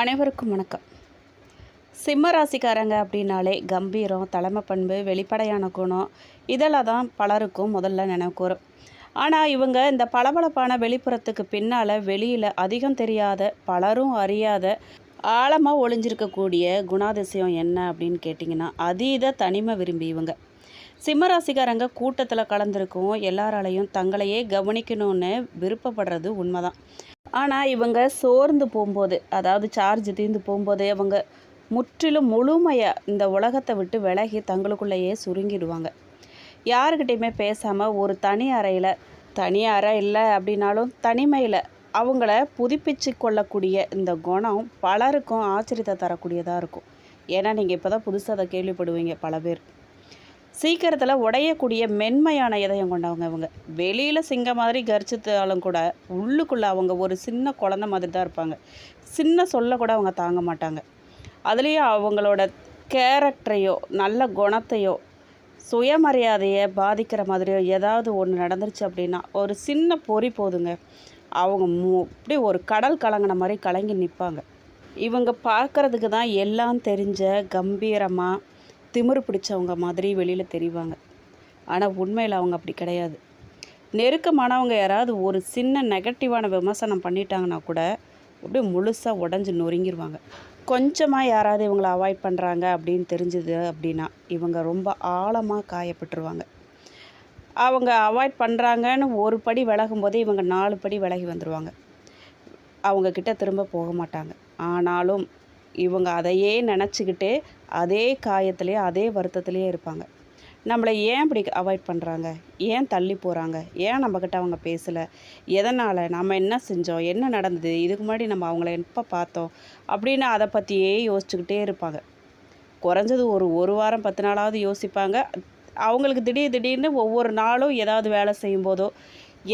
அனைவருக்கும் வணக்கம். சிம்ம ராசிக்காரங்க அப்படின்னாலே கம்பீரம், தலைமை பண்பு, வெளிப்படையான குணம் இதெல்லாம் தான் பலருக்கும் முதல்ல நினைவுக்கு வரும். ஆனால் இவங்க இந்த பளபளப்பான வெளிப்புறத்துக்கு பின்னால் வெளியில் அதிகம் தெரியாத, பலரும் அறியாத, ஆழமாக ஒளிஞ்சிருக்கக்கூடிய குணாதிசயம் என்ன அப்படின்னு கேட்டிங்கன்னா, அதீத தனிமை விரும்பி இவங்க. சிம்ம ராசிக்காரங்க கூட்டத்தில் கலந்துருக்கும் எல்லாராலையும் தங்களையே கவனிக்கணும்னு விருப்பப்படுறது உண்மைதான். ஆனால் இவங்க சோர்ந்து போகும்போது, அதாவது சார்ஜ் தீர்ந்து போகும்போது, அவங்க முற்றிலும் முழுமையாக இந்த உலகத்தை விட்டு விலகி தங்களுக்குள்ளேயே சுருங்கிடுவாங்க. யாருக்கிட்டையுமே பேசாமல் ஒரு தனி அறை இல்லை அப்படின்னாலும் தனிமையில் அவங்கள புதுப்பிச்சு கொள்ளக்கூடிய இந்த குணம் பலருக்கும் ஆச்சரியத்தை தரக்கூடியதாக இருக்கும். ஏன்னா நீங்கள் இப்போ தான் புதுசாக அதை கேள்விப்படுவீங்க பல பேர். சீக்கிரத்தில் உடையக்கூடிய மென்மையான இதயம் கொண்டவங்க இவங்க. வெளியில் சிங்க மாதிரி கரிச்சித்தாலும் கூட உள்ளுக்குள்ளே அவங்க ஒரு சின்ன குழந்த மாதிரி தான் இருப்பாங்க. சின்ன சொல்ல கூட அவங்க தாங்க மாட்டாங்க. அதுலேயும் அவங்களோட கேரக்டரையோ நல்ல குணத்தையோ சுயமரியாதையை பாதிக்கிற மாதிரியோ ஏதாவது ஒன்று நடந்துருச்சு அப்படின்னா ஒரு சின்ன பொறி போதுங்க, அவங்க அப்படி ஒரு கடல் கலங்கின மாதிரி கலங்கி நிற்பாங்க. இவங்க பார்க்குறதுக்கு தான் எல்லாம் தெரிஞ்ச கம்பீரமாக திமிரு பிடிச்சவங்க மாதிரி வெளியில் தெரிவாங்க. ஆனால் உண்மையில் அவங்க அப்படி கிடையாது. நெருக்கமானவங்க யாராவது ஒரு சின்ன நெகட்டிவான விமர்சனம் பண்ணிட்டாங்கன்னா கூட அப்படியே முழுசாக உடஞ்சி நொறுங்கிடுவாங்க. கொஞ்சமாக யாராவது இவங்களை அவாய்ட் பண்ணுறாங்க அப்படின்னு தெரிஞ்சுது அப்படின்னா இவங்க ரொம்ப ஆழமாக காயப்பட்டுருவாங்க. அவங்க அவாய்ட் பண்ணுறாங்கன்னு ஒரு படி விலகும் போதே இவங்க 4 படி விலகி வந்துடுவாங்க. அவங்கக்கிட்ட திரும்ப போக மாட்டாங்க. ஆனாலும் இவங்க அதையே நினச்சிக்கிட்டு அதே காயத்துலேயே அதே வருத்தத்துலேயே இருப்பாங்க. நம்மளை ஏன் இப்படி அவாய்ட் பண்ணுறாங்க, ஏன் தள்ளி போகிறாங்க, ஏன் நம்மக்கிட்ட அவங்க பேசலை, எதனால், நம்ம என்ன செஞ்சோம், என்ன நடந்தது, இதுக்கு முன்னாடி நம்ம அவங்கள எப்போ பார்த்தோம் அப்படின்னு அதை பற்றியே யோசிச்சுக்கிட்டே இருப்பாங்க. குறைஞ்சது ஒரு வாரம் 10 நாளாவது யோசிப்பாங்க. அவங்களுக்கு திடீர்னு ஒவ்வொரு நாளும் ஏதாவது வேலை செய்யும்போதோ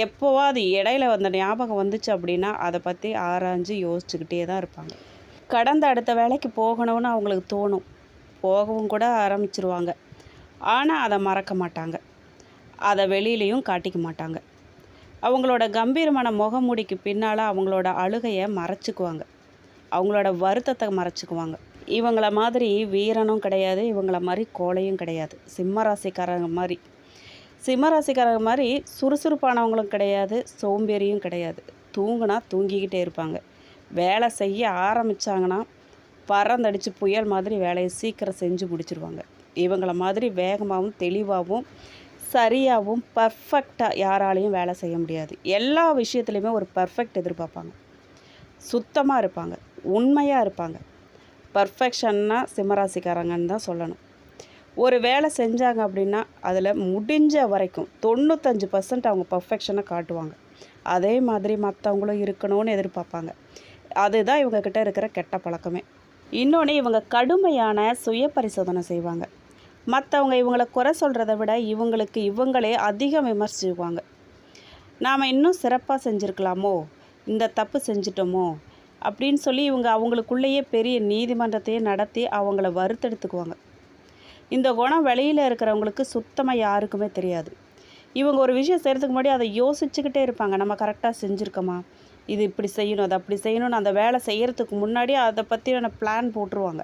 எப்போவாது இடையில வந்த ஞாபகம் வந்துச்சு அப்படின்னா அதை பற்றி ஆராய்ஞ்சு யோசிச்சுக்கிட்டே தான் இருப்பாங்க. கடந்த அடுத்த வேலைக்கு போகணும்னு அவங்களுக்கு தோணும், போகவும் கூட ஆரம்பிச்சிருவாங்க. ஆனால் அதை மறக்க மாட்டாங்க, அதை வெளியிலையும் காட்டிக்க மாட்டாங்க. அவங்களோட கம்பீரமான முகமூடிக்கு பின்னால் அவங்களோட அழுகையை மறைச்சிக்குவாங்க, அவங்களோட வருத்தத்தை மறைச்சிக்குவாங்க. இவங்கள மாதிரி வீரனும் கிடையாது, இவங்கள மாதிரி கோழையும் கிடையாது. சிம்மராசிக்காரங்க மாதிரி சுறுசுறுப்பானவங்களும் கிடையாது, சோம்பேறியும் கிடையாது. தூங்குனா தூங்கிக்கிட்டே இருப்பாங்க. வேலை செய்ய ஆரம்பித்தாங்கன்னா பறந்தடிச்சு புயல் மாதிரி வேலையை சீக்கிரம் செஞ்சு முடிச்சிருவாங்க. இவங்கள மாதிரி வேகமாகவும் தெளிவாகவும் சரியாகவும் பர்ஃபெக்டாக யாராலையும் வேலை செய்ய முடியாது. எல்லா விஷயத்துலையுமே ஒரு பர்ஃபெக்ட் எதிர்பார்ப்பாங்க. சுத்தமாக இருப்பாங்க, உண்மையாக இருப்பாங்க. பர்ஃபெக்ஷன்னா சிம்மராசிக்காரங்கன்னு தான் சொல்லணும். ஒரு வேலை செஞ்சாங்க அப்படின்னா அதில் முடிஞ்ச வரைக்கும் 95% அவங்க பர்ஃபெக்ஷனை காட்டுவாங்க. அதே மாதிரி மற்றவங்களும் இருக்கணும்னு எதிர்பார்ப்பாங்க. அதுதான் இவங்கக்கிட்ட இருக்கிற கெட்ட பழக்கமே. இன்னொன்று, இவங்க கடுமையான சுய பரிசோதனை செய்வாங்க. மற்றவங்க இவங்களை குறை சொல்கிறத விட இவங்களே அதிகம் விமர்சிக்குவாங்க. நாம் இன்னும் சிறப்பாக செஞ்சுருக்கலாமோ, இந்த தப்பு செஞ்சிட்டோமோ அப்படின்னு சொல்லி இவங்க அவங்களுக்குள்ளேயே பெரிய நீதிமன்றத்தையே நடத்தி அவங்கள வறுத்தெடுத்துக்குவாங்க. இந்த குணம் வெளியில் இருக்கிறவங்களுக்கு சுத்தமாக யாருக்குமே தெரியாது. இவங்க ஒரு விஷயம் செய்கிறதுக்கு முன்னாடி அதை யோசிச்சுக்கிட்டே இருப்பாங்க. நம்ம கரெக்டாக செஞ்சுருக்கோமா, இது இப்படி செய்யணும், அது அப்படி செய்யணும்னு அந்த வேலை செய்கிறதுக்கு முன்னாடி அதை பற்றின பிளான் போட்டுருவாங்க.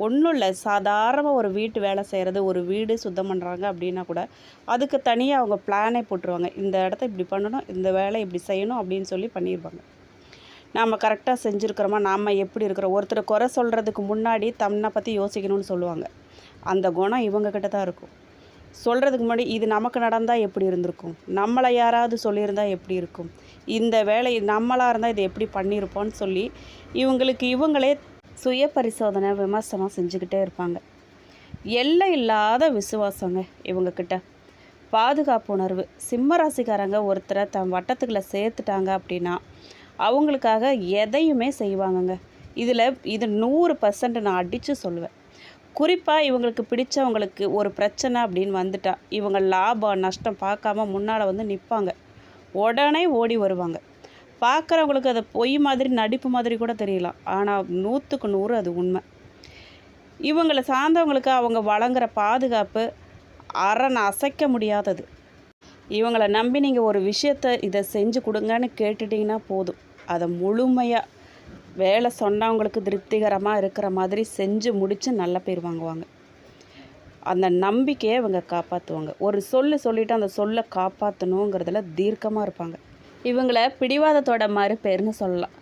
ஒன்றும் இல்லை, சாதாரணமாக ஒரு வீட்டு வேலை செய்கிறது, ஒரு வீடு சுத்தம் பண்ணுறாங்க அப்படின்னா கூட அதுக்கு தனியாக அவங்க பிளானே போட்டுருவாங்க. இந்த இடத்த இப்படி பண்ணணும், இந்த வேலை இப்படி செய்யணும் அப்படின்னு சொல்லி பண்ணிடுவாங்க. நாம் கரெக்டாக செஞ்சுருக்கிறோமா, நாம் எப்படி இருக்கிறோம், ஒருத்தர் குறை சொல்கிறதுக்கு முன்னாடி தன்னை பற்றி யோசிக்கணும்னு சொல்லுவாங்க. அந்த குணம் இவங்கக்கிட்ட தான் இருக்கும். சொல்கிறதுக்கு முன்னாடி இது நமக்கு நடந்தால் எப்படி இருந்திருக்கும், நம்மளை யாராவது சொல்லியிருந்தால் எப்படி இருக்கும், இந்த வேலை நம்மளாக இருந்தால் இதை எப்படி பண்ணியிருப்போன்னு சொல்லி இவங்களே சுய பரிசோதனை விமர்சனம் செஞ்சுக்கிட்டே இருப்பாங்க. எல்லை இல்லாத விசுவாசங்க இவங்கக்கிட்ட. பாதுகாப்பு உணர்வு. சிம்ம ராசிக்காரங்க ஒருத்தரை தன் வட்டத்துக்குள்ளே சேர்த்துட்டாங்க அப்படின்னா அவங்களுக்காக எதையுமே செய்வாங்கங்க. இது 100% நான் அடித்து சொல்லுவேன். குறிப்பாக இவங்களுக்கு பிடிச்சவங்களுக்கு ஒரு பிரச்சனை அப்படின்னு வந்துட்டா இவங்க லாபம் நஷ்டம் பார்க்காம முன்னால் வந்து நிற்பாங்க. உடனே ஓடி வருவாங்க. பார்க்குறவங்களுக்கு அதை பொய் மாதிரி நடிப்பு மாதிரி கூட தெரியலாம், ஆனால் 100க்கு 100 அது உண்மை. இவங்களை சார்ந்தவங்களுக்கு அவங்க வழங்குகிற பாதுகாப்பு அரண் அசைக்க முடியாதது. இவங்களை நம்பி நீங்கள் ஒரு விஷயத்தை இதை செஞ்சு கொடுங்கன்னு கேட்டுட்டிங்கன்னா போதும், அதை முழுமையாக வேலை சொன்னவங்களுக்கு திருப்திகரமாக இருக்கிற மாதிரி செஞ்சு முடித்து நல்ல பேர் வாங்குவாங்க. அந்த நம்பிக்கையை இவங்க காப்பாற்றுவாங்க. ஒரு சொல்லிவிட்டு அந்த சொல்லை காப்பாற்றணுங்கிறதுல தீர்க்கமாக இருப்பாங்க. இவங்கள பிடிவாதத்தோட மறுபேர்னு சொல்லலாம்.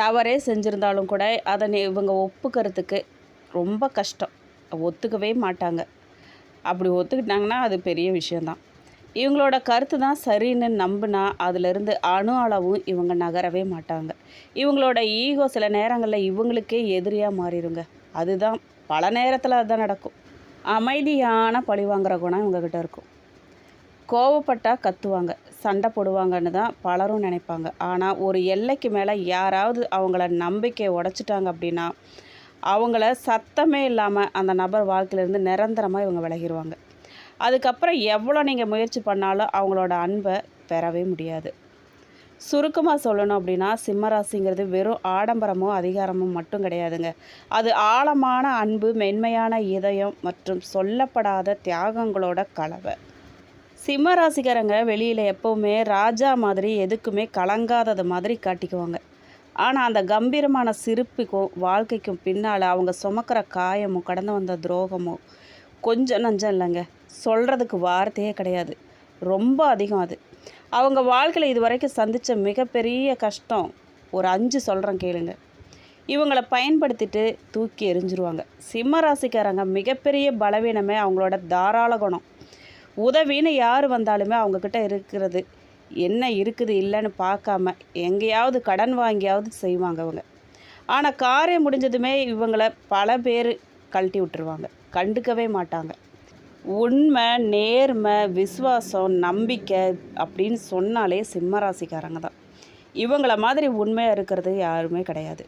தவறே செஞ்சுருந்தாலும் கூட அதை இவங்க ஒப்புக்கிறதுக்கு ரொம்ப கஷ்டம். ஒத்துக்கவே மாட்டாங்க. அப்படி ஒத்துக்கிட்டாங்கன்னா அது பெரிய விஷயந்தான். இவங்களோட கருத்து தான் சரின்னு நம்பினா அதிலிருந்து அணு அளவும் இவங்க நகரவே மாட்டாங்க. இவங்களோட ஈகோ சில நேரங்களில் இவங்களுக்கே எதிரியாக மாறிடுங்க. அதுதான் பல நேரத்தில் அதுதான் நடக்கும். அமைதியான பழி வாங்குற குணம் இவங்கக்கிட்ட இருக்கும். கோவப்பட்டால் கத்துவாங்க, சண்டை போடுவாங்கன்னு தான் பலரும் நினைப்பாங்க. ஆனால் ஒரு எல்லைக்கு மேலே யாராவது அவங்கள நம்பிக்கையை உடைச்சிட்டாங்க அப்படின்னா அவங்கள சத்தமே இல்லாமல் அந்த நபர் வாழ்க்கையிலேருந்து நிரந்தரமாக இவங்க விலகிடுவாங்க. அதுக்கப்புறம் எவ்வளோ நீங்கள் முயற்சி பண்ணாலும் அவங்களோட அன்பை பெறவே முடியாது. சுருக்கமாக சொல்லணும் அப்படின்னா சிம்மராசிங்கிறது வெறும் ஆடம்பரமோ அதிகாரமோ மட்டும் கிடையாதுங்க. அது ஆழமான அன்பு, மென்மையான இதயம் மற்றும் சொல்லப்படாத தியாகங்களோட கலவை. சிம்மராசிக்காரங்க வெளியில் எப்போவுமே ராஜா மாதிரி எதுக்குமே கலங்காதது மாதிரி காட்டிக்குவாங்க. ஆனால் அந்த கம்பீரமான சிரிப்புக்கும் வாழ்க்கைக்கும் பின்னால் அவங்க சுமக்கிற காயமும் கடந்து வந்த துரோகமும் கொஞ்சம் நஞ்சம் இல்லைங்க. சொல்கிறதுக்கு வார்த்தையே கிடையாது. ரொம்ப அதிகம் அது. அவங்க வாழ்க்கையில் இது வரைக்கும் சந்தித்த மிகப்பெரிய கஷ்டம் ஒரு 5 சொல்கிறேன் கேளுங்க. இவங்களை பயன்படுத்திட்டு தூக்கி எறிஞ்சிருவாங்க. சிம்மராசிக்காரங்க மிகப்பெரிய பலவீனமே அவங்களோட தாராள குணம். உதவின்னு யார் வந்தாலுமே அவங்கக்கிட்ட இருக்கிறது என்ன இருக்குது இல்லைன்னு பார்க்காம எங்கேயாவது கடன் வாங்கியாவது செய்வாங்க அவங்க. ஆனால் காரியம் முடிஞ்சதுமே இவங்களை பல பேர் கழட்டி விட்டுருவாங்க. கண்டுக்கவே மாட்டாங்க. உண்மை, நேர்மை, விசுவாசம், நம்பிக்கை அப்படின்னு சொன்னாலே சிம்மராசிக்காரங்க தான். இவங்கள மாதிரி உண்மையாக இருக்கிறது யாருமே கிடையாது.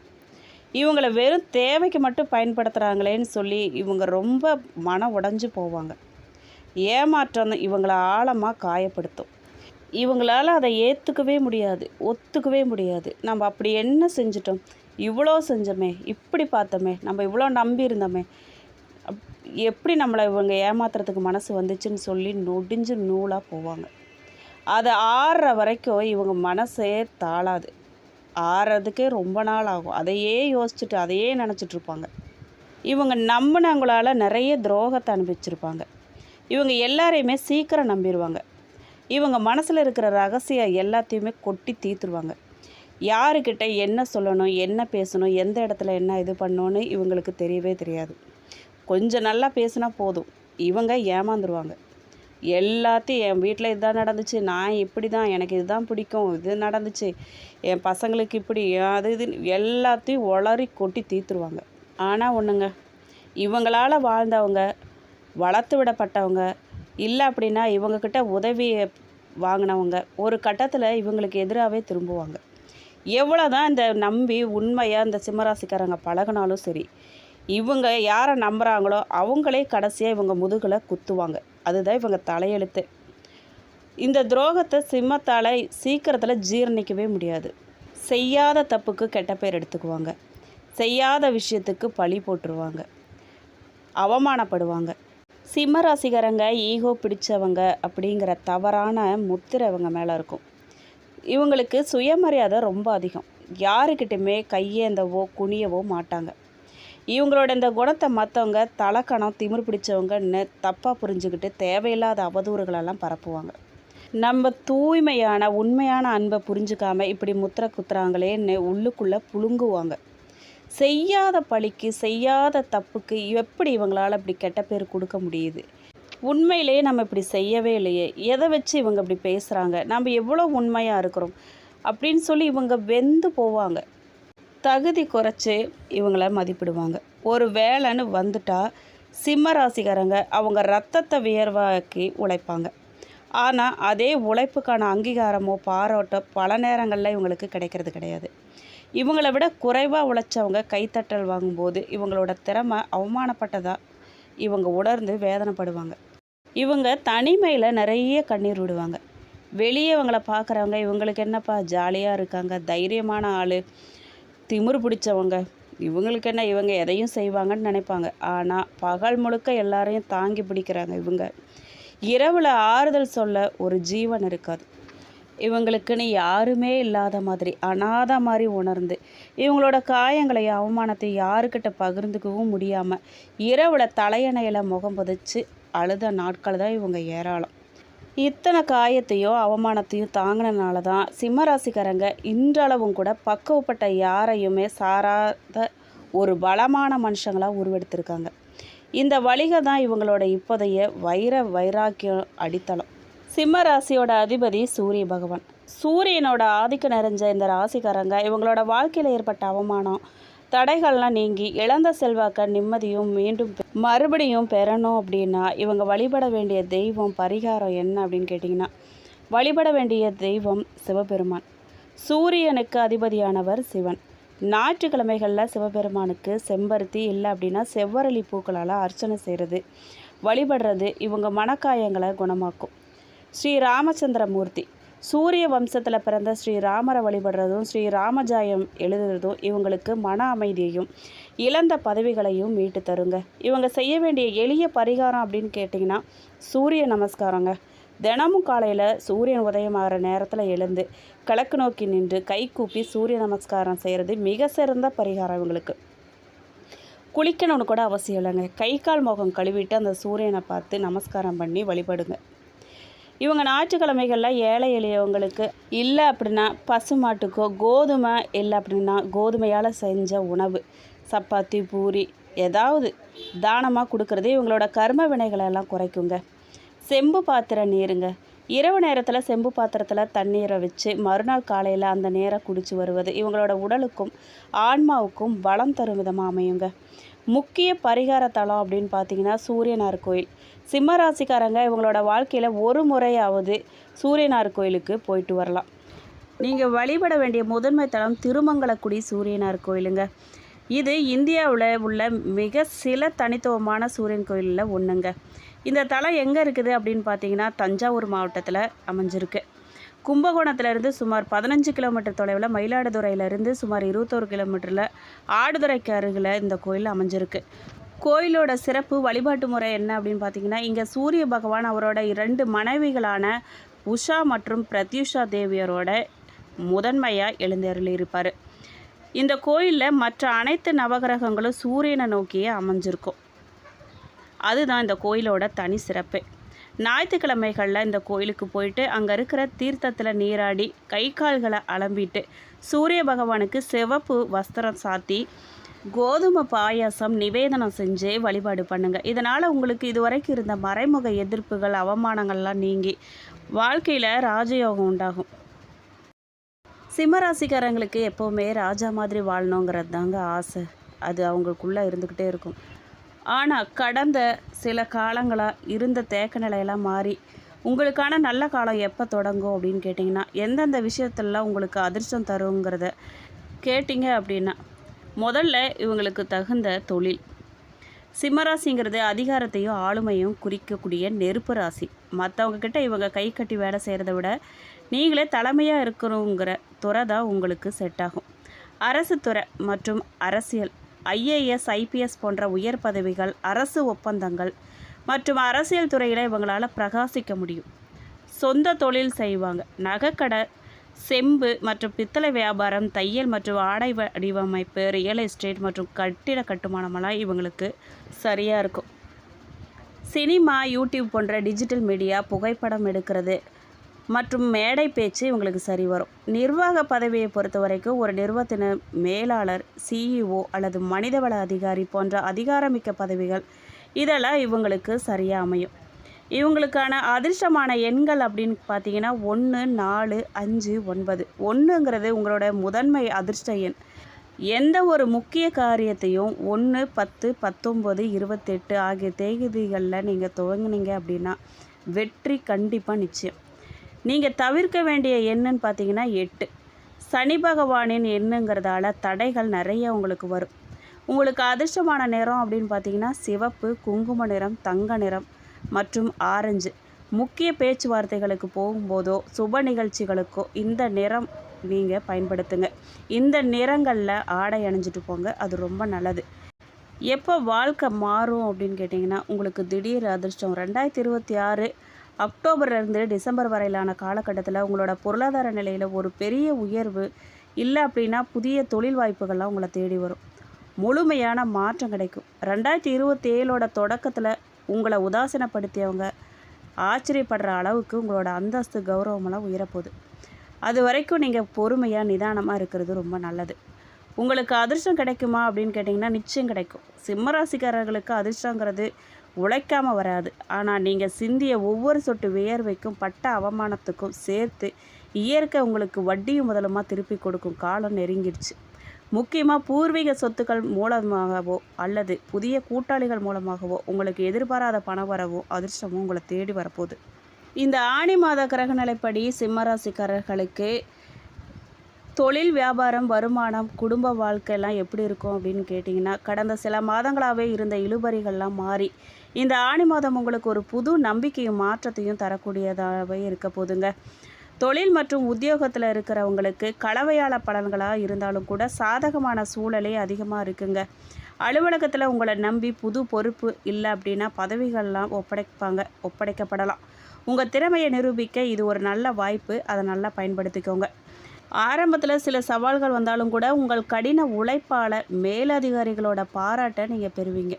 இவங்களை வெறும் தேவைக்கு மட்டும் பயன்படுத்துகிறாங்களேன்னு சொல்லி இவங்க ரொம்ப மனம் உடைஞ்சு போவாங்க. ஏமாற்றம் இவங்களை ஆழமாக காயப்படுத்தும். இவங்களால் அதை ஏற்றுக்கவே முடியாது, ஒத்துக்கவே முடியாது. நம்ம அப்படி என்ன செஞ்சிட்டோம், இவ்வளோ செஞ்சோமே, இப்படி பார்த்தோமே, நம்ம இவ்வளோ நம்பி இருந்தோமே, எப்படி நம்மளை இவங்க ஏமாத்துறதுக்கு மனசு வந்துச்சுன்னு சொல்லி நொடிஞ்சு நூலாக போவாங்க. அது ஆறுற வரைக்கும் இவங்க மனசே தாளாது. ஆறுறதுக்கே ரொம்ப நாள் ஆகும். அதையே யோசிச்சுட்டு அதையே நினச்சிட்ருப்பாங்க. இவங்க நம்பினவங்களால் நிறைய துரோகத்தை அனுபவிச்சிருப்பாங்க. இவங்க எல்லாரையுமே சீக்கிரம் நம்பிடுவாங்க. இவங்க மனசில் இருக்கிற ரகசியம் எல்லாத்தையுமே கொட்டி தீர்த்துருவாங்க. யாருக்கிட்ட என்ன சொல்லணும், என்ன பேசணும், எந்த இடத்துல என்ன இது பண்ணணும்னு இவங்களுக்கு தெரியவே தெரியாது. கொஞ்சம் நல்லா பேசினா போதும், இவங்க ஏமாந்துருவாங்க. எல்லாத்தையும் என் வீட்டில் இதுதான் நடந்துச்சு, நான் இப்படி தான், எனக்கு இதுதான் பிடிக்கும், இது நடந்துச்சு, என் பசங்களுக்கு இப்படி, அது இது எல்லாத்தையும் உளறி கொட்டி தீர்த்துருவாங்க. ஆனால் ஒன்றுங்க, இவங்களால் வாழ்ந்தவங்க, வளர்த்து விடப்பட்டவங்க, இல்லை அப்படின்னா இவங்கக்கிட்ட உதவி வாங்கினவங்க ஒரு கட்டத்தில் இவங்களுக்கு எதிராகவே திரும்புவாங்க. எவ்வளோ தான் இந்த நம்பி உண்மையாக இந்த சிம்மராசிக்காரங்க பழகினாலும் சரி, இவங்க யாரை நம்புகிறாங்களோ அவங்களே கடைசியாக இவங்க முதுகில் குத்துவாங்க. அதுதான் இவங்க தலையெழுத்து. இந்த துரோகத்தை சிம்மத்தால் சீக்கிரத்தில் ஜீரணிக்கவே முடியாது. செய்யாத தப்புக்கு கெட்ட பேர் எடுத்துக்குவாங்க. செய்யாத விஷயத்துக்கு பழி போட்டுருவாங்க, அவமானப்படுவாங்க. சிம்மராசிக்காரங்க ஈகோ பிடிச்சவங்க அப்படிங்கிற தவறான முத்திரை இவங்க மேலே இருக்கும். இவங்களுக்கு சுயமரியாதை ரொம்ப அதிகம். யாருக்கிட்டையுமே கையேந்தவோ குனியவோ மாட்டாங்க. இவங்களோட இந்த குணத்தை மற்றவங்க தலக்கணம் திமிர் பிடிச்சவங்கன்னு தப்பாக புரிஞ்சுக்கிட்டு தேவையில்லாத அவதூறுகளெல்லாம் பரப்புவாங்க. நம்ம தூய்மையான உண்மையான அன்பை புரிஞ்சுக்காமல் இப்படி முத்திரை குத்துறாங்களேன்னு உள்ளுக்குள்ளே புழுங்குவாங்க. செய்யாத பழிக்கு, செய்யாத தப்புக்கு எப்படி இவங்களால் இப்படி கெட்ட பேர் கொடுக்க முடியுது? உண்மையிலேயே நம்ம இப்படி செய்யவே இல்லையே, எதை வச்சு இவங்க இப்படி பேசுகிறாங்க, நம்ம எவ்வளோ உண்மையாக இருக்கிறோம் அப்படின்னு சொல்லி இவங்க வெந்து போவாங்க. தகுதி குறைச்சி இவங்கள மதிப்பிடுவாங்க. ஒரு வேலைன்னு வந்துட்டால் சிம்மராசிக்காரங்க அவங்க ரத்தத்தை வியர்வாக்கி உழைப்பாங்க. ஆனால் அதே உழைப்புக்கான அங்கீகாரமோ பாராட்டோ பல நேரங்களில் இவங்களுக்கு கிடைக்கிறது கிடையாது. இவங்களை விட குறைவாக உழைச்சவங்க கைத்தட்டல் வாங்கும்போது இவங்களோட திறமை அவமானப்பட்டதாக இவங்க உணர்ந்து வேதனைப்படுவாங்க. இவங்க தனிமையில் நிறைய கண்ணீர் விடுவாங்க. வெளியே இவங்களை பார்க்குறவங்க இவங்களுக்கு என்னப்பா ஜாலியாக இருக்காங்க, தைரியமான ஆள், திமிரு பிடிச்சவங்க, இவங்களுக்கு என்ன இவங்க எதையும் செய்வாங்கன்னு நினைப்பாங்க. ஆனால் பகல் முழுக்க எல்லாரையும் தாங்கி பிடிக்கிறாங்க இவங்க. இரவில் ஆறுதல் சொல்ல ஒரு ஜீவன் இருக்காது. இவங்களுக்குன்னு யாருமே இல்லாத மாதிரி அனாதை மாதிரி உணர்ந்து இவங்களோட காயங்களையும் அவமானத்தையும் யாருக்கிட்ட பகிர்ந்துக்கவும் முடியாமல் இரவில் தலையணையில் முகம் புதைச்சி அழுத நாட்கள் தான் இவங்க ஏராளம். இத்தனை காயத்தையும் அவமானத்தையும் தாங்கினால தான் சிம்மராசிக்காரங்க இன்றளவும் கூட பக்குவப்பட்ட யாரையுமே சாராத ஒரு பலமான மனுஷங்களாக உருவெடுத்திருக்காங்க. இந்த வழிகை தான் இவங்களோட இப்போதைய வைராக்கியம் அடித்தளம். சிம்ம ராசியோட அதிபதி சூரிய பகவான். சூரியனோட ஆதிக்கம் நிறைஞ்ச இந்த ராசிக்காரங்க இவங்களோட வாழ்க்கையில் ஏற்பட்ட அவமானம் தடைகள்லாம் நீங்கி இழந்த செல்வாக்க நிம்மதியும் மீண்டும் மறுபடியும் பெறணும் அப்படின்னா இவங்க வழிபட வேண்டிய தெய்வம் பரிகாரம் என்ன அப்படின்னு கேட்டிங்கன்னா, வழிபட வேண்டிய தெய்வம் சிவபெருமான். சூரியனுக்கு அதிபதியானவர் சிவன். ஞாயிற்றுக்கிழமைகளில் சிவபெருமானுக்கு செம்பருத்தி இல்லை அப்படின்னா செவ்வரளி பூக்களால் அர்ச்சனை செய்கிறது வழிபடுறது இவங்க மனக்காயங்களை குணமாக்கும். ஸ்ரீ ராமச்சந்திரமூர்த்தி. சூரிய வம்சத்தில் பிறந்த ஸ்ரீராமரை வழிபடுறதும் ஸ்ரீராமஜாயம் எழுதுறதும் இவங்களுக்கு மன அமைதியையும் இழந்த பதவிகளையும் மீட்டு தருங்க. இவங்க செய்ய வேண்டிய எளிய பரிகாரம் அப்படின்னு கேட்டிங்கன்னா சூரிய நமஸ்காரங்க. தினமும் காலையில் சூரியன் உதயமாகிற நேரத்தில் எழுந்து கிழக்கு நோக்கி நின்று கை கூப்பி சூரிய நமஸ்காரம் செய்கிறது மிக சிறந்த பரிகாரம். இவங்களுக்கு குளிக்கணும்னு கூட அவசியம் இல்லைங்க. கை கால் முகம் கழுவிட்டு அந்த சூரியனை பார்த்து நமஸ்காரம் பண்ணி வழிபடுங்க. இவங்க ஞாயிற்றுக்கிழமைகளில் ஏழை எளியவங்களுக்கு இல்லை அப்படின்னா பசுமாட்டுக்கோ கோதுமை இல்லை அப்படின்னா கோதுமையால் செஞ்ச உணவு சப்பாத்தி பூரி ஏதாவது தானமாக கொடுக்குறது இவங்களோட கர்ம வினைகளெல்லாம் குறைக்குங்க. செம்பு பாத்திரம் நீருங்க. இரவு நேரத்தில் செம்பு பாத்திரத்தில் தண்ணீரை வச்சு மறுநாள் காலையில் அந்த நேரம் குடிச்சு வருவது இவங்களோட உடலுக்கும் ஆன்மாவுக்கும் பலம் தரும் விதமாக அமையுங்க. முக்கிய பரிகார தலம் அப்படின்னு பார்த்தீங்கன்னா சூரியனார் கோயில். சிம்மராசிக்காரங்க இவங்களோட வாழ்க்கையில் ஒரு முறையாவது சூரியனார் கோயிலுக்கு போயிட்டு வரலாம். நீங்கள் வழிபட வேண்டிய முதன்மை தலம் திருமங்கலக்குடி சூரியனார் கோயிலுங்க. இது இந்தியாவில் உள்ள மிக சில தனித்துவமான சூரியன் கோயிலில் ஒன்றுங்க. இந்த தலம் எங்கே இருக்குது அப்படின்னு பார்த்தீங்கன்னா தஞ்சாவூர் மாவட்டத்தில் அமைஞ்சிருக்கு. கும்பகோணத்திலேருந்து சுமார் 15 கிலோமீட்டர் தொலைவில், மயிலாடுதுறையிலேருந்து சுமார் 21 கிலோமீட்டரில் ஆடுதுறைக்கு அருகில் இந்த கோயில் அமைஞ்சிருக்கு. கோயிலோட சிறப்பு வழிபாட்டு முறை என்ன அப்படின்னு பார்த்தீங்கன்னா, இங்கே சூரிய பகவான் அவரோட 2 மனைவிகளான உஷா மற்றும் பிரத்யூஷா தேவியரோட முதன்மையாக எழுந்தருளியிருப்பார். இந்த கோயிலில் மற்ற அனைத்து நவகிரகங்களும் சூரியனை நோக்கியே அமைஞ்சிருக்கும். அதுதான் இந்த கோயிலோட தனி சிறப்பு. ஞாயிற்றுக்கிழமைகளில் இந்த கோயிலுக்கு போயிட்டு அங்கே இருக்கிற தீர்த்தத்தில் நீராடி கை கால்களை அலம்பிட்டு சூரிய பகவானுக்கு சிவப்பு வஸ்திரம் சாத்தி கோதுமை பாயாசம் நிவேதனம் செஞ்சு வழிபாடு பண்ணுங்க. இதனால் உங்களுக்கு இதுவரைக்கும் இருந்த மறைமுக எதிர்ப்புகள் அவமானங்கள்லாம் நீங்கி வாழ்க்கையில் ராஜயோகம் உண்டாகும். சிம்மராசிக்காரங்களுக்கு எப்போவுமே ராஜா மாதிரி வாழணுங்கிறது தாங்க ஆசை. அது அவங்களுக்குள்ளே இருந்துக்கிட்டே இருக்கும். ஆனால் கடந்த சில காலங்களாக இருந்த தேக்க நிலையெல்லாம் மாறி உங்களுக்கான நல்ல காலம் எப்போ தொடங்கும் அப்படின்னு கேட்டிங்கன்னா, எந்தெந்த விஷயத்துலலாம் உங்களுக்கு அதிர்ஷ்டம் தருங்கிறத கேட்டிங்க அப்படின்னா, முதல்ல இவங்களுக்கு தகுந்த தொழில். சிம்மராசிங்கிறது அதிகாரத்தையும் ஆளுமையும் குறிக்கக்கூடிய நெருப்பு ராசி. மற்றவங்கக்கிட்ட இவங்க கை கட்டி வேலை செய்கிறத விட நீங்களே தலைமையாக இருக்கணுங்கிற துறை தான் உங்களுக்கு செட் ஆகும். அரசு துறை மற்றும் அரசியல், ஐஏஎஸ் ஐபிஎஸ் போன்ற உயர் பதவிகள், அரசு ஒப்பந்தங்கள் மற்றும் அரசியல் துறையில் இவங்களால் பிரகாசிக்க முடியும். சொந்த தொழில் செய்வாங்க. நகைக்கடை, செம்பு மற்றும் பித்தளை வியாபாரம், தையல் மற்றும் ஆடை வடிவமைப்பு, ரியல் எஸ்டேட் மற்றும் கட்டிட கட்டுமானமெல்லாம் இவங்களுக்கு சரியாக இருக்கும். சினிமா, யூடியூப் போன்ற டிஜிட்டல் மீடியா, புகைப்படம் எடுக்கிறது மற்றும் மேடை பேச்சு இவங்களுக்கு சரி வரும். நிர்வாக பதவியை பொறுத்த வரைக்கும் ஒரு நிறுவனத்தின் மேலாளர், சிஇஓ அல்லது மனிதவள அதிகாரி போன்ற அதிகாரமிக்க பதவிகள் இதெல்லாம் இவங்களுக்கு சரியாக அமையும். இவங்களுக்கான அதிர்ஷ்டமான எண்கள் அப்படின்னு பார்த்தீங்கன்னா 1, 4, 5, 9. 1ங்கிறது உங்களோட முதன்மை அதிர்ஷ்ட எண். எந்த ஒரு முக்கிய காரியத்தையும் 1, 10, 19, 28 ஆகிய தேதிகளில் நீங்கள் துவங்கினீங்க அப்படின்னா வெற்றி கண்டிப்பாக நிச்சயம். நீங்கள் தவிர்க்க வேண்டிய எண்ணுன்னு பார்த்தீங்கன்னா 8. சனி பகவானின் எண்ணுங்கிறதால தடைகள் நிறைய உங்களுக்கு வரும். உங்களுக்கு அதிர்ஷ்டமான நிறம் அப்படின்னு பார்த்தீங்கன்னா சிவப்பு, குங்கும நிறம், தங்க நிறம் மற்றும் ஆரஞ்சு. முக்கிய பேச்சுவார்த்தைகளுக்கு போகும்போதோ சுப நிகழ்ச்சிகளுக்கோ இந்த நிறம் நீங்கள் பயன்படுத்துங்க. இந்த நிறங்களில் ஆடை அணிஞ்சிட்டு போங்க, அது ரொம்ப நல்லது. எப்போ வாழ்க்கை மாறும் அப்படின்னு கேட்டிங்கன்னா, உங்களுக்கு திடீர் அதிர்ஷ்டம் 2026 அக்டோபர்லேருந்து டிசம்பர் வரையிலான காலகட்டத்தில் உங்களோட பொருளாதார நிலையில் ஒரு பெரிய உயர்வு இல்லை அப்படின்னா புதிய தொழில் வாய்ப்புகள்லாம் உங்களை தேடி வரும். முழுமையான மாற்றம் கிடைக்கும். 2027 தொடக்கத்தில் உங்களை உதாசீனப்படுத்தியவங்க ஆச்சரியப்படுற அளவுக்கு உங்களோட அந்தஸ்து கௌரவமெல்லாம் உயரப்போகுது. அது வரைக்கும் நீங்கள் பொறுமையாக நிதானமாக இருக்கிறது ரொம்ப நல்லது. உங்களுக்கு அதிர்ஷ்டம் கிடைக்குமா அப்படின்னு கேட்டிங்கன்னா நிச்சயம் கிடைக்கும். சிம்மராசிக்காரர்களுக்கு அதிர்ஷ்டங்கிறது உழைக்காமல் வராது. ஆனால் நீங்கள் சிந்திய ஒவ்வொரு சொட்டு வியர்வைக்கும் பட்ட அவமானத்துக்கும் சேர்த்து இயற்கை உங்களுக்கு வட்டியும் முதலுமா திருப்பி கொடுக்கும் காலம் நெருங்கிடுச்சு. முக்கியமாக பூர்வீக சொத்துக்கள் மூலமாகவோ அல்லது புதிய கூட்டாளிகள் மூலமாகவோ உங்களுக்கு எதிர்பாராத பண வரவோ அதிர்ஷ்டமும் உங்களை தேடி வரப்போகுது. இந்த ஆணி மாத கிரகநிலைப்படி சிம்மராசிக்காரர்களுக்கு தொழில், வியாபாரம், வருமானம், குடும்ப வாழ்க்கையெல்லாம் எப்படி இருக்கும் அப்படின்னு கேட்டிங்கன்னா, கடந்த சில மாதங்களாகவே இருந்த இழுபறிகள்லாம் மாறி இந்த ஆணி மாதம் உங்களுக்கு ஒரு புது நம்பிக்கையும் மாற்றத்தையும் தரக்கூடியதாகவே இருக்க போதுங்க. தொழில் மற்றும் உத்தியோகத்தில் இருக்கிறவங்களுக்கு கலவையாள பலன்களாக இருந்தாலும் கூட சாதகமான சூழலே அதிகமாக இருக்குங்க. அலுவலகத்தில் உங்களை நம்பி புது பொறுப்பு இல்லை அப்படின்னா பதவிகள்லாம் ஒப்படைக்கப்படலாம். உங்கள் திறமையை நிரூபிக்க இது ஒரு நல்ல வாய்ப்பு. அதை நல்லா பயன்படுத்திக்கோங்க. ஆரம்பத்தில் சில சவால்கள் வந்தாலும் கூட உங்கள் கடின உழைப்பால் மேலதிகாரிகளோட பாராட்டை நீங்கள் பெறுவீங்க.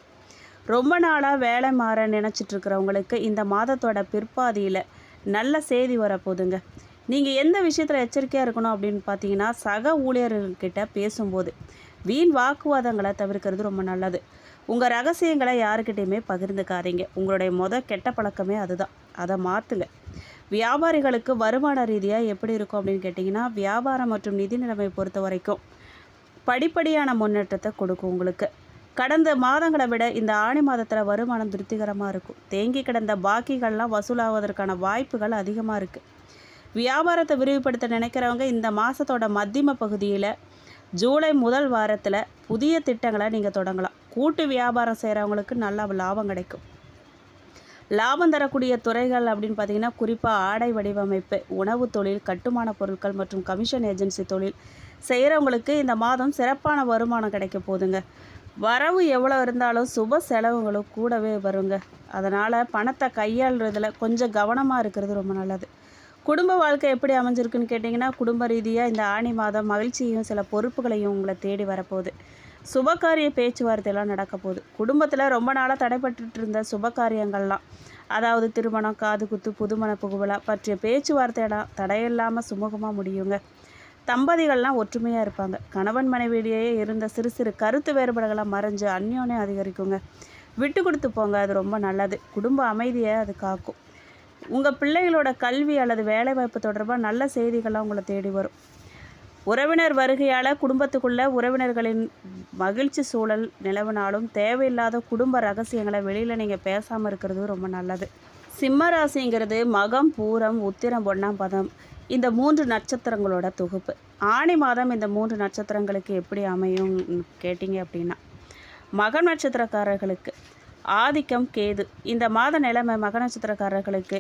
ரொம்ப நாளாக வேலை மாற நினச்சிட்ருக்கிறவங்களுக்கு இந்த மாதத்தோட பிற்பாதியில் நல்ல செய்தி வரப்போகுதுங்க. நீங்கள் எந்த விஷயத்தில் எச்சரிக்கையாக இருக்கணும் அப்படின்னு பார்த்தீங்கன்னா, சக ஊழியர்கள்கிட்ட பேசும்போது வீண் வாக்குவாதங்களை தவிர்க்கிறது ரொம்ப நல்லது. உங்கள் ரகசியங்களை யாருக்கிட்டையுமே பகிர்ந்துக்காதீங்க. உங்களுடைய கெட்ட பழக்கமே அதுதான். அதை மாற்றுங்க. வியாபாரிகளுக்கு வருமான ரீதியாக எப்படி இருக்கும் அப்படின்னு கேட்டிங்கன்னா, வியாபாரம் மற்றும் நிதி நிலைமை பொறுத்த வரைக்கும் படிப்படியான முன்னேற்றத்தை கொடுக்கும் உங்களுக்கு. கடந்த மாதங்களை விட இந்த ஆணி மாதத்தில் வருமானம் திருப்திகரமாக இருக்கும். தேங்கி கிடந்த பாக்கிகள்லாம் வசூலாவதற்கான வாய்ப்புகள் அதிகமாக இருக்குது. வியாபாரத்தை விரிவுபடுத்த நினைக்கிறவங்க இந்த மாதத்தோட மத்தியம பகுதியில் ஜூலை முதல் வாரத்தில் புதிய திட்டங்களை நீங்கள் தொடங்கலாம். கூட்டு வியாபாரம் செய்கிறவங்களுக்கு நல்ல லாபம் கிடைக்கும். லாபம் தரக்கூடிய துறைகள் அப்படின்னு பார்த்தீங்கன்னா, குறிப்பாக ஆடை வடிவமைப்பு, உணவு தொழில், கட்டுமான பொருட்கள் மற்றும் கமிஷன் ஏஜென்சி தொழில் செய்கிறவங்களுக்கு இந்த மாதம் சிறப்பான வருமானம் கிடைக்க போகுதுங்க. வரவு எவ்வளோ இருந்தாலும் சுப செலவுகளும் கூடவே வருங்க. அதனால் பணத்தை கையாளுறதுல கொஞ்சம் கவனமாக இருக்கிறது ரொம்ப நல்லது. குடும்ப வாழ்க்கை எப்படி அமைஞ்சிருக்குன்னு கேட்டிங்கன்னா, குடும்ப ரீதியாக இந்த ஆணி மாதம் மகிழ்ச்சியையும் சில பொறுப்புகளையும் உங்களை தேடி வரப்போகுது. சுபகாரிய பேச்சுவார்த்தையெல்லாம் நடக்க போகுது. குடும்பத்தில் ரொம்ப நாளாக தடைப்பட்டு இருந்த சுபகாரியங்கள்லாம், அதாவது திருமணம், காது குத்து, புதுமண புகுவிழா பற்றிய பேச்சுவார்த்தையெல்லாம் தடையில்லாமல் சுமூகமாக முடியுங்க. தம்பதிகள்லாம் ஒற்றுமையாக இருப்பாங்க. கணவன் மனைவியிடையே இருந்த சிறு சிறு கருத்து வேறுபாடுகளாக மறைஞ்சு அந்யோன்யம் அதிகரிக்குங்க. விட்டு கொடுத்து போங்க, அது ரொம்ப நல்லது. குடும்ப அமைதியை அது காக்கும். உங்கள் பிள்ளைகளோட கல்வி அல்லது வேலைவாய்ப்பு தொடர்பாக நல்ல செய்திகள்லாம் உங்களை தேடி வரும். உறவினர் வருகையால் குடும்பத்துக்குள்ள உறவினர்களின் மகிழ்ச்சி சூழல் நிலவினாலும் தேவையில்லாத குடும்ப ரகசியங்களை வெளியில் நீங்கள் பேசாமல் இருக்கிறது ரொம்ப நல்லது. சிம்ம ராசிங்கிறது மகம், பூரம், உத்திரம், ஒன்றாம் பதம் இந்த 3 நட்சத்திரங்களோட தொகுப்பு. ஆணி மாதம் இந்த 3 நட்சத்திரங்களுக்கு எப்படி அமையும் கேட்டிங்க அப்படின்னா, மக நட்சத்திரக்காரர்களுக்கு ஆதிக்கம் கேது. இந்த மாத நிலைமை மக நட்சத்திரக்காரர்களுக்கு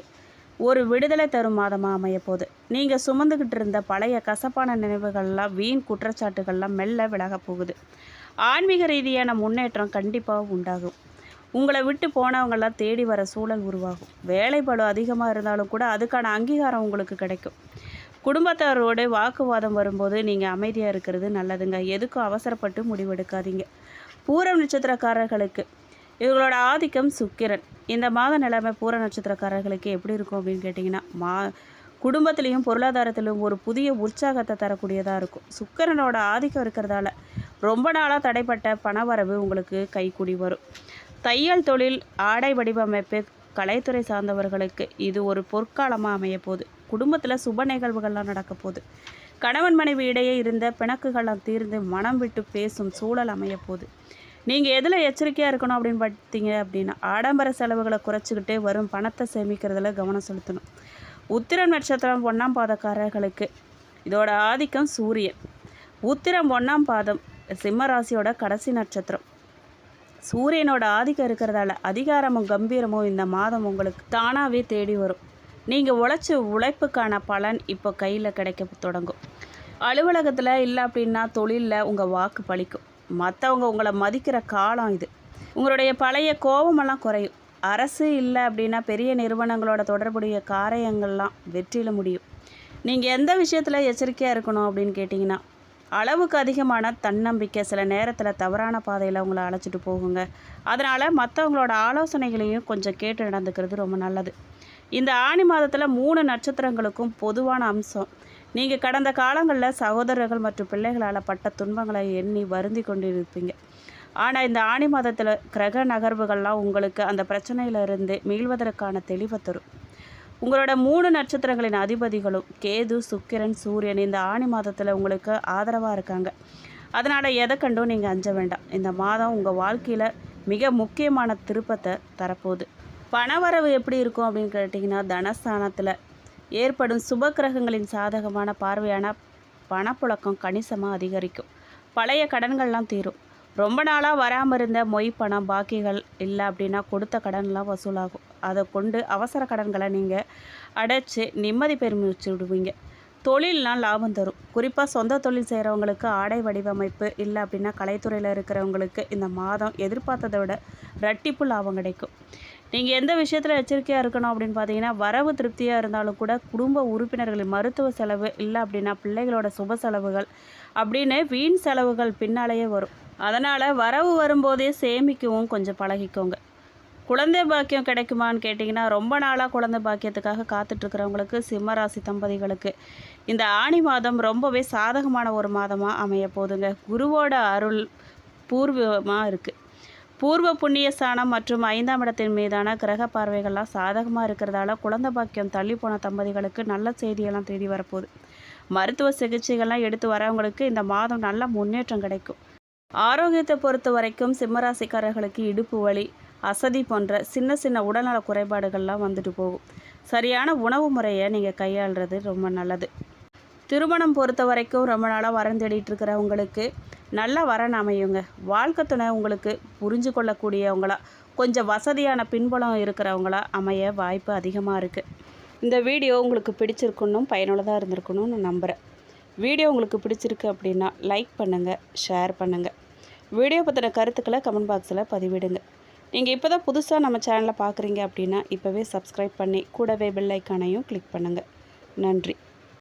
ஒரு விடுதலை தரும் மாதமாக அமையப்போகுது. நீங்கள் சுமந்துக்கிட்டு இருந்த பழைய கசப்பான நினைவுகள்லாம், வீண் குற்றச்சாட்டுகள்லாம் மெல்ல விலக போகுது. ஆன்மீக ரீதியான முன்னேற்றம் கண்டிப்பாக உண்டாகும். உங்களை விட்டு போனவங்களாம் தேடி வர சூழல் உருவாகும். வேலை பளு அதிகமாக இருந்தாலும் கூட அதுக்கான அங்கீகாரம் உங்களுக்கு கிடைக்கும். குடும்பத்தாரோடு வாக்குவாதம் வரும்போது நீங்கள் அமைதியாக இருக்கிறது நல்லதுங்க. எதுக்கும் அவசரப்பட்டு முடிவெடுக்காதீங்க. பூரம் நட்சத்திரக்காரர்களுக்கு இவங்களோட ஆதிக்கம் சுக்கிரன். இந்த மாத நிலைமை பூர நட்சத்திரக்காரர்களுக்கு எப்படி இருக்கும் அப்படின்னு கேட்டிங்கன்னா, குடும்பத்திலையும் பொருளாதாரத்திலும் ஒரு புதிய உற்சாகத்தை தரக்கூடியதாக இருக்கும். சுக்கிரனோட ஆதிக்கம் இருக்கிறதால ரொம்ப நாளாக தடைப்பட்ட பணவரவு உங்களுக்கு கைக்கூடி வரும். தையல் தொழில், ஆடை வடிவமைப்பு, கலைத்துறை சார்ந்தவர்களுக்கு இது ஒரு பொற்காலமாக அமையப்போகுது. குடும்பத்தில் சுப நிகழ்வுகள்லாம் நடக்க போகுது. கணவன் மனைவி இடையே இருந்த பிணக்குகள்லாம் தீர்ந்து மனம் விட்டு பேசும் சூழல் அமையப்போகுது. நீங்கள் எதில் எச்சரிக்கையாக இருக்கணும் அப்படின்னு பார்த்தீங்க அப்படின்னா, ஆடம்பர செலவுகளை குறைச்சிக்கிட்டு வரும் பணத்தை சேமிக்கிறதுல கவனம் செலுத்தணும். உத்திரம் நட்சத்திரம் 1ஆம் பாதக்காரர்களுக்கு இதோட ஆதிக்கம் சூரியன். உத்திரம் 1ஆம் பாதம் சிம்ம ராசியோட கடைசி நட்சத்திரம். சூரியனோட ஆதிக்கம் இருக்கிறதால அதிகாரமும் கம்பீரமும் இந்த மாதம் உங்களுக்கு தானாகவே தேடி வரும். நீங்கள் உழைப்புக்கான பலன் இப்போ கையில் கிடைக்க தொடங்கும். அலுவலகத்தில் இல்லை அப்படின்னா தொழிலில் உங்கள் வாக்கு பலிக்கும். மற்றவங்க உங்களை மதிக்கிற காலம் இது. உங்களுடைய பழைய கோபமெல்லாம் குறையும். அரசு இல்லை அப்படின்னா பெரிய நிறுவனங்களோட தொடர்புடைய காரியங்கள்லாம் வெற்றியில் முடியும். நீங்கள் எந்த விஷயத்தில் எச்சரிக்கையாக இருக்கணும் அப்படின்னு கேட்டிங்கன்னா, அளவுக்கு அதிகமான தன்னம்பிக்கை சில நேரத்தில் தவறான பாதையில் உங்களை அழைச்சிட்டு போகுங்க. அதனால் மற்றவங்களோட ஆலோசனைகளையும் கொஞ்சம் கேட்டு நடந்துக்கிறது ரொம்ப நல்லது. இந்த ஆணி மாதத்தில் 3 நட்சத்திரங்களுக்கும் பொதுவான அம்சம், நீங்கள் கடந்த காலங்களில் சகோதரர்கள் மற்றும் பிள்ளைகளால் பட்ட துன்பங்களை எண்ணி வருந்தி கொண்டு இருப்பீங்க. ஆனால் இந்த ஆணி மாதத்தில் கிரக நகர்வுகள்லாம் உங்களுக்கு அந்த பிரச்சனையிலிருந்து மீள்வதற்கான தெளிவை தரும். உங்களோட 3 நட்சத்திரங்களின் அதிபதிகளும் கேது, சுக்கிரன், சூரியன் இந்த ஆணி மாதத்தில் உங்களுக்கு ஆதரவாக இருக்காங்க. அதனால் எதை கண்டும் நீங்கள் அஞ்ச வேண்டாம். இந்த மாதம் உங்கள் வாழ்க்கையில் மிக முக்கியமான திருப்பத்தை தரப்போகுது. பணவரவு எப்படி இருக்கும் அப்படின்னு கேட்டிங்கன்னா, தனஸ்தானத்தில் ஏற்படும் சுப கிரகங்களின் சாதகமான பார்வையான பணப்புழக்கம் கணிசமாக அதிகரிக்கும். பழைய கடன்கள்லாம் தீரும். ரொம்ப நாளாக வராமல் இருந்த மொய் பணம் பாக்கிகள் இல்லை அப்படின்னா கொடுத்த கடன்லாம் வசூலாகும். அதை கொண்டு அவசர கடன்களை நீங்கள் அடைச்சி நிம்மதி பெருமிச்சு விடுவீங்க. தொழிலெலாம் லாபம் தரும். குறிப்பாக சொந்த தொழில் செய்கிறவங்களுக்கு, ஆடை வடிவமைப்பு இல்லை அப்படின்னா கலைத்துறையில் இருக்கிறவங்களுக்கு இந்த மாதம் எதிர்பார்த்ததை விட ரெட்டிப்பு லாபம் கிடைக்கும். நீங்கள் எந்த விஷயத்தில் எச்சரிக்கையாக இருக்கணும் அப்படின்னு பார்த்தீங்கன்னா, வரவு திருப்தியாக இருந்தாலும் கூட குடும்ப உறுப்பினர்களின் மருத்துவ செலவு இல்லை அப்படின்னா பிள்ளைகளோட சுப செலவுகள் அப்படின்னு வீண் செலவுகள் பின்னாலேயே வரும். அதனால் வரவு வரும்போதே சேமிக்கவும் கொஞ்சம் பழகிக்கோங்க. குழந்தை பாக்கியம் கிடைக்குமான்னு கேட்டிங்கன்னா, ரொம்ப நாளாக குழந்தை பாக்கியத்துக்காக காத்துட்ருக்கிறவங்களுக்கு, சிம்மராசி தம்பதிகளுக்கு இந்த ஆணி மாதம் ரொம்பவே சாதகமான ஒரு மாதமாக அமைய போதுங்க. குருவோட அருள் பூர்வமாக இருக்குது. பூர்வ புண்ணிய ஸ்தானம் மற்றும் 5ஆம் இடத்தின் மீதான கிரக பார்வைகள்லாம் சாதகமாக இருக்கிறதால குழந்தை பாக்கியம் தள்ளி போன தம்பதிகளுக்கு நல்ல செய்தியெல்லாம் தேடி வரப்போகுது. மருத்துவ சிகிச்சைகள்லாம் எடுத்து வரவங்களுக்கு இந்த மாதம் நல்ல முன்னேற்றம் கிடைக்கும். ஆரோக்கியத்தை பொறுத்த வரைக்கும் சிம்மராசிக்காரர்களுக்கு இடுப்பு வலி, அசதி போன்ற சின்ன சின்ன உடல்நல குறைபாடுகள்லாம் வந்துட்டு போகும். சரியான உணவு முறையை நீங்கள் கையாளுறது ரொம்ப நல்லது. திருமணம் பொறுத்த வரைக்கும் ரொம்ப நாளாக வரன் தேடிட்டு இருக்கிறவங்களுக்கு நல்ல வரன் அமையுங்க. வாழ்க்கை துணை உங்களுக்கு புரிஞ்சு கொள்ளக்கூடியவங்களா, கொஞ்சம் வசதியான பின்புலம் இருக்கிறவங்களா அமைய வாய்ப்பு அதிகமாக இருக்குது. இந்த வீடியோ உங்களுக்கு பிடிச்சிருக்கணும், பயனுள்ளதாக இருந்திருக்கணும்னு நான் நம்புகிறேன். வீடியோ உங்களுக்கு பிடிச்சிருக்கு அப்படின்னா லைக் பண்ணுங்கள், ஷேர் பண்ணுங்கள். வீடியோ பற்றின கருத்துக்களை கமெண்ட் பாக்ஸில் பதிவிடுங்க. நீங்கள் இப்போ தான் புதுசாக நம்ம சேனலை பார்க்குறீங்க அப்படின்னா இப்போவே சப்ஸ்கிரைப் பண்ணி கூடவே பெல் ஐக்கானையும் கிளிக் பண்ணுங்கள். நன்றி.